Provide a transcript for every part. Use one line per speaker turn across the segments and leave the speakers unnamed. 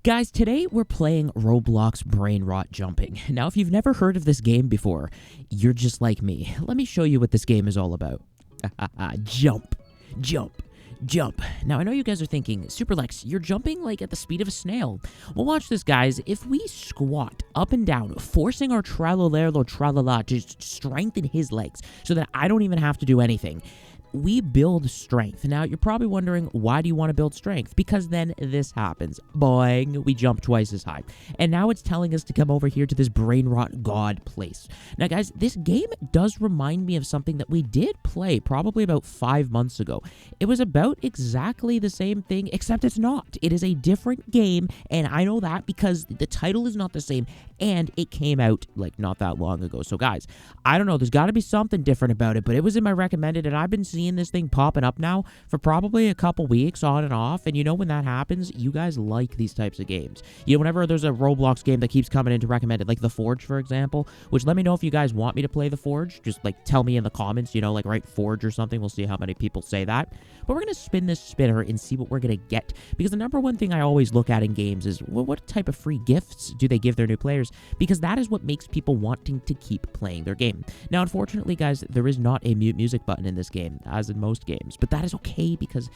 Guys, today we're playing Roblox Brainrot Jumping. Now, if you've never heard of this game before, you're just like me. Let me show you what this game is all about. Jump, jump, jump. Now, I know you guys are thinking, Superlex, you're jumping like at the speed of a snail. Well, watch this, guys. If we squat up and down, forcing our tralala to strengthen his legs so that I don't even have to do anything, we build strength. Now, you're probably wondering, why do you want to build strength? Because then this happens. Boing, we jump twice as high. And now it's telling us to come over here to this Brainrot God place. Now, guys, this game does remind me of something that we did play probably about 5 months ago. It was about exactly the same thing, except it's not. It is a different game, and I know that because the title is not the same, and it came out, like, not that long ago. So, guys, I don't know. There's got to be something different about it, but it was in my recommended, and I've been seeing this thing popping up now for probably a couple weeks on and off. And you know, when that happens, you guys like these types of games. You know, whenever there's a Roblox game that keeps coming into recommended, like The Forge, for example, which let me know if you guys want me to play The Forge. Just like tell me in the comments, you know, like write Forge or something. We'll see how many people say that. But we're going to spin this spinner and see what we're going to get. Because the number one thing I always look at in games is, well, what type of free gifts do they give their new players? Because that is what makes people wanting to keep playing their game. Now, unfortunately, guys, there is not a mute music button in this game, as in most games. But that is okay, because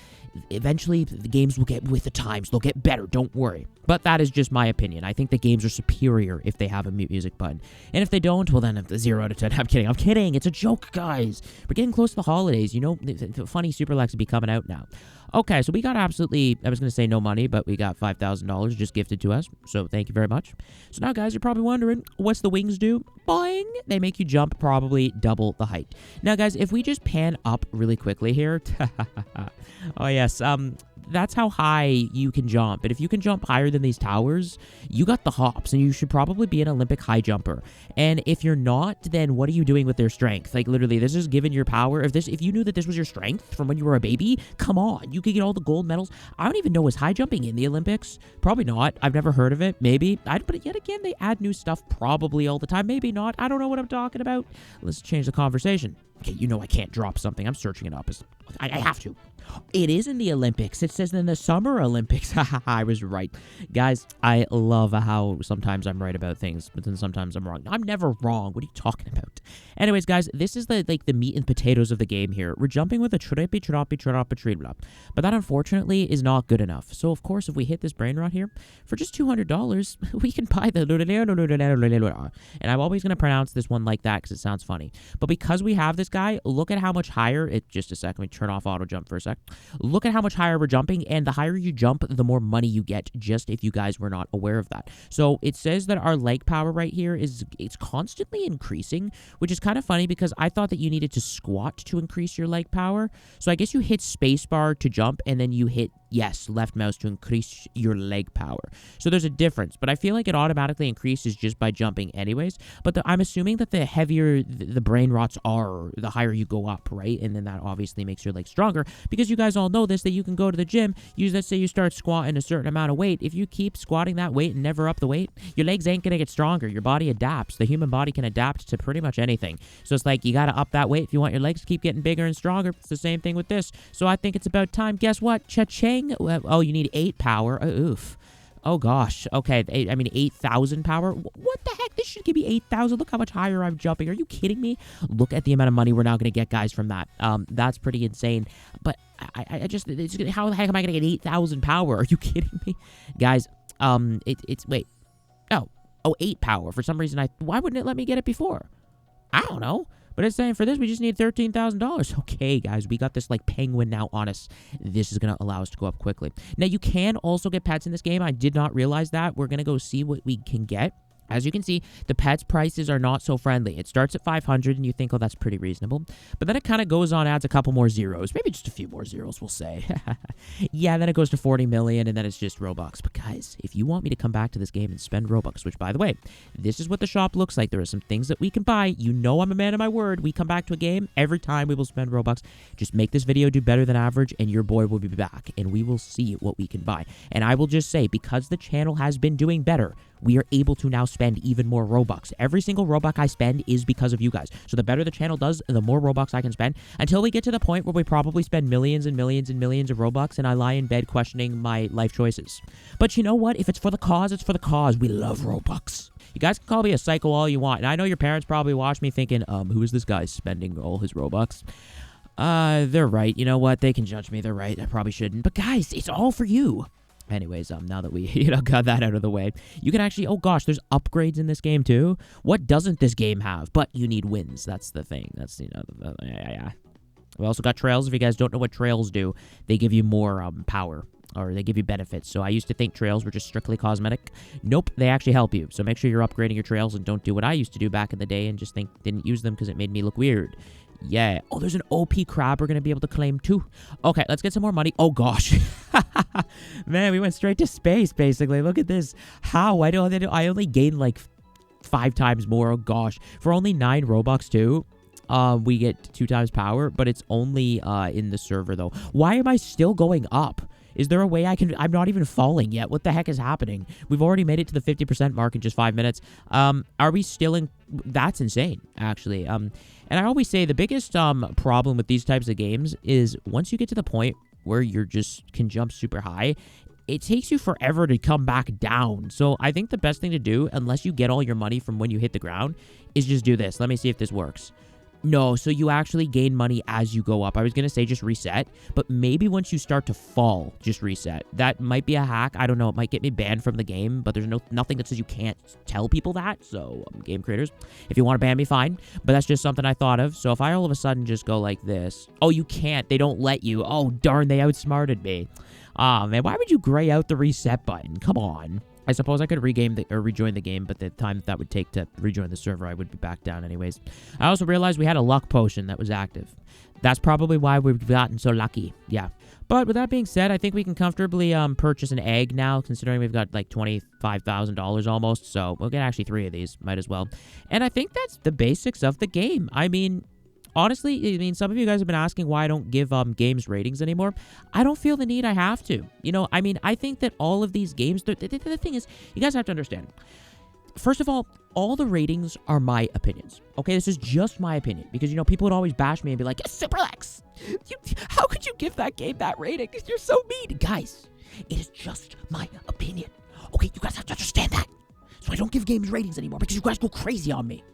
eventually the games will get with the times. They'll get better, don't worry. But that is just my opinion. I think the games are superior if they have a mute music button. And if they don't, well then, 0 out of 10. I'm kidding. It's a joke, guys. We're getting close to the holidays. You know, the funny Superlex will be coming out now. Okay, so we got absolutely, I was going to say no money, but we got $5,000 just gifted to us. So thank you very much. So now, guys, you're probably wondering, what's the wings do? Boing! They make you jump probably double the height. Now, guys, if we just pan up really quickly here. Oh, yes. That's how high you can jump. And if you can jump higher than these towers, you got the hops, and you should probably be an Olympic high jumper. And if you're not, then what are you doing with their strength? Like, literally, this is giving your power. If you knew that this was your strength from when you were a baby, come on, you could get all the gold medals. I don't even know, is high jumping in the Olympics? Probably not. I've never heard of it. Maybe. But yet again, they add new stuff probably all the time. Maybe not. I don't know what I'm talking about. Let's change the conversation. Okay, you know I can't drop something. I'm searching it up. I have to. It is in the Olympics. It says in the Summer Olympics. I was right. Guys, I love how sometimes I'm right about things, but then sometimes I'm wrong. I'm never wrong. What are you talking about? Anyways, guys, this is the meat and potatoes of the game here. We're jumping with a trippy. But that, unfortunately, is not good enough. So, of course, if we hit this Brainrot here, for just $200, we can buy the... And I'm always going to pronounce this one like that because it sounds funny. But because we have this guy, look at how much higher... Just a second. Let me turn off auto jump for a sec. Look at how much higher we're jumping, and the higher you jump, the more money you get, just if you guys were not aware of that. So it says that our leg power right here it's constantly increasing, which is kind of funny because I thought that you needed to squat to increase your leg power. So I guess you hit spacebar to jump, and then you hit, yes, left mouse to increase your leg power. So there's a difference, but I feel like it automatically increases just by jumping anyways. But I'm assuming that the heavier the brain rots are, the higher you go up, right? And then that obviously makes your legs stronger, because you guys all know this, that you can go to the gym, let's say you start squatting a certain amount of weight. If you keep squatting that weight and never up the weight, your legs ain't gonna get stronger. Your body adapts. The human body can adapt to pretty much anything. So it's like, you gotta up that weight if you want your legs to keep getting bigger and stronger. It's the same thing with this. So I think it's about time. Guess what? Cha-ching! Oh, you need 8 power. Oof. Oh, gosh. Okay, 8,000 power? What the heck? This should give me 8,000. Look how much higher I'm jumping. Are you kidding me? Look at the amount of money we're now going to get, guys, from that. That's pretty insane. But I just... how the heck am I going to get 8,000 power? Are you kidding me? Guys, wait. Oh, 8 power. For some reason, why wouldn't it let me get it before? I don't know. But it's saying for this, we just need $13,000. Okay, guys, we got this, like, penguin now on us. This is going to allow us to go up quickly. Now, you can also get pets in this game. I did not realize that. We're going to go see what we can get. As you can see, the pets' prices are not so friendly. It starts at 500, and you think, oh, that's pretty reasonable. But then it kind of goes on, adds a couple more zeros. Maybe just a few more zeros, we'll say. Yeah, then it goes to 40 million, and then it's just Robux. But guys, if you want me to come back to this game and spend Robux, which, by the way, this is what the shop looks like. There are some things that we can buy. You know I'm a man of my word. We come back to a game, every time we will spend Robux. Just make this video do better than average, and your boy will be back, and we will see what we can buy. And I will just say, because the channel has been doing better, we are able to now spend even more Robux. Every single Robux I spend is because of you guys. So the better the channel does, the more Robux I can spend, until we get to the point where we probably spend millions and millions and millions of Robux, and I lie in bed questioning my life choices. But you know what? If it's for the cause, it's for the cause. We love Robux. You guys can call me a psycho all you want, and I know your parents probably watch me thinking, who is this guy spending all his Robux? They're right. You know what? They can judge me. They're right. I probably shouldn't. But guys, it's all for you. Anyways, now that we, got that out of the way, you can actually, oh gosh, there's upgrades in this game too. What doesn't this game have? But you need wins. That's the thing. That's, yeah. We also got trails. If you guys don't know what trails do, they give you more, power. Or they give you benefits. So I used to think trails were just strictly cosmetic. Nope, they actually help you. So make sure you're upgrading your trails and don't do what I used to do back in the day and just didn't use them because it made me look weird. Yeah. Oh, there's an OP crab we're going to be able to claim too. Okay, let's get some more money. Oh, gosh. Man, we went straight to space, basically. Look at this. How? I only gained like 5 times more. Oh, gosh. For only 9 Robux too. We get 2 times power, but it's only in the server though. Why am I still going up? Is there a way I can... I'm not even falling yet. What the heck is happening? We've already made it to the 50% mark in just 5 minutes. Are we still in... That's insane, actually. And I always say the biggest problem with these types of games is once you get to the point where you're just can jump super high, it takes you forever to come back down. So I think the best thing to do, unless you get all your money from when you hit the ground, is just do this. Let me see if this works. No, so you actually gain money as you go up. I was going to say just reset, but maybe once you start to fall, just reset. That might be a hack. I don't know. It might get me banned from the game, but there's nothing that says you can't tell people that. So, game creators, if you want to ban me, fine. But that's just something I thought of. So if I all of a sudden just go like this. Oh, you can't. They don't let you. Oh, darn, they outsmarted me. Ah, man, why would you gray out the reset button? Come on. I suppose I could rejoin the game, but the time that would take to rejoin the server, I would be back down anyways. I also realized we had a luck potion that was active. That's probably why we've gotten so lucky. Yeah. But with that being said, I think we can comfortably purchase an egg now, considering we've got like $25,000 almost. So we'll get actually 3 of these. Might as well. And I think that's the basics of the game. I mean... Honestly, some of you guys have been asking why I don't give games ratings anymore. I don't feel the need I have to. I think that all of these games... The thing is, you guys have to understand. First of all the ratings are my opinions. Okay, this is just my opinion. Because, people would always bash me and be like, Super Lex! How could you give that game that rating? You're so mean. Guys, it is just my opinion. Okay, you guys have to understand that. So I don't give games ratings anymore because you guys go crazy on me.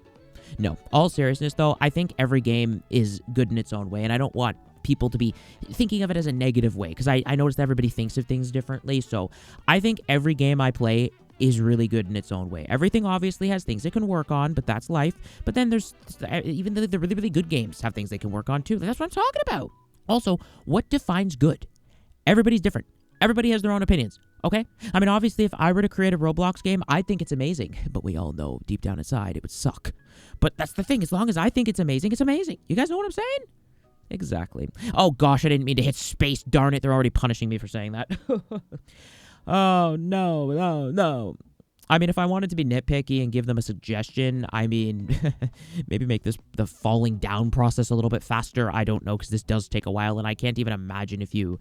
No, all seriousness, though, I think every game is good in its own way, and I don't want people to be thinking of it as a negative way, because I noticed that everybody thinks of things differently, so I think every game I play is really good in its own way. Everything obviously has things it can work on, but that's life, but then there's, even the really, really good games have things they can work on, too. That's what I'm talking about. Also, what defines good? Everybody's different. Everybody has their own opinions, okay? Obviously, if I were to create a Roblox game, I'd think it's amazing, but we all know deep down inside it would suck. But that's the thing. As long as I think it's amazing, it's amazing. You guys know what I'm saying? Exactly. Oh, gosh, I didn't mean to hit space. Darn it. They're already punishing me for saying that. Oh, no. If I wanted to be nitpicky and give them a suggestion, maybe make the falling down process a little bit faster. I don't know, because this does take a while, and I can't even imagine if you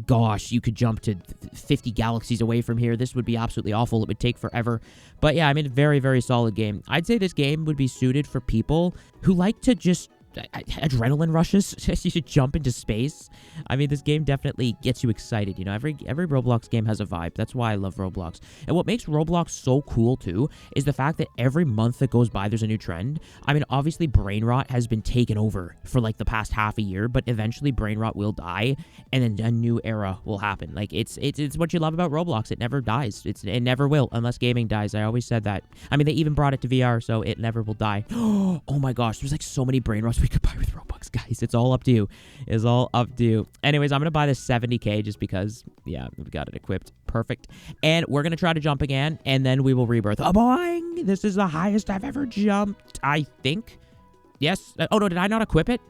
could jump to 50 galaxies away from here. This would be absolutely awful. It would take forever. But yeah, very, very solid game. I'd say this game would be suited for people who like to just adrenaline rushes. You should jump into space. This game definitely gets you excited. Every Roblox game has a vibe. That's why I love Roblox. And what makes Roblox so cool too is the fact that every month that goes by, there's a new trend. Obviously Brainrot has been taken over for like the past half a year, but eventually Brainrot will die, and then a new era will happen. Like it's what you love about Roblox. It never dies. It never will unless gaming dies. I always said that. They even brought it to VR, so it never will die. Oh my gosh, there's like so many Brainrots we could buy with Robux, guys. It's all up to you. It's all up to you. Anyways, I'm gonna buy this 70k just because, yeah, we've got it equipped. Perfect. And we're gonna try to jump again, and then we will rebirth. Oh, boing! This is the highest I've ever jumped, I think. Yes. Oh no, did I not equip it?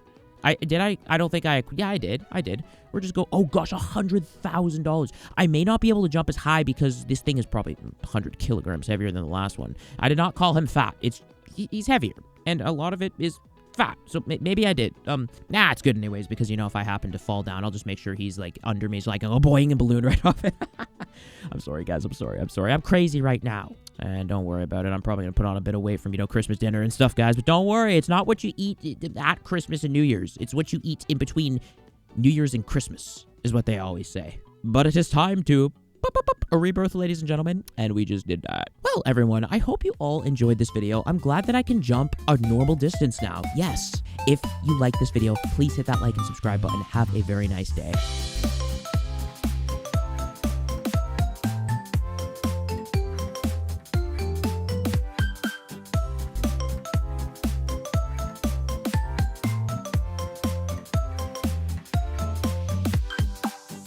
I don't think yeah, I did. We're just go. Oh gosh, $100,000. I may not be able to jump as high because this thing is probably 100 kilograms heavier than the last one. I did not call him fat. He's heavier, and a lot of it is fat, so maybe I did. It's good anyways, because if I happen to fall down, I'll just make sure he's like under me, so I can go boing and balloon right off it. I'm sorry, guys. I'm sorry. I'm crazy right now. And don't worry about it. I'm probably going to put on a bit of weight from, Christmas dinner and stuff, guys. But don't worry. It's not what you eat at Christmas and New Year's. It's what you eat in between New Year's and Christmas, is what they always say. But it is time to a rebirth, ladies and gentlemen, and we just did that. Well, everyone, I hope you all enjoyed this video. I'm glad that I can jump a normal distance now. Yes. If you like this video, please hit that like and subscribe button. Have a very nice day.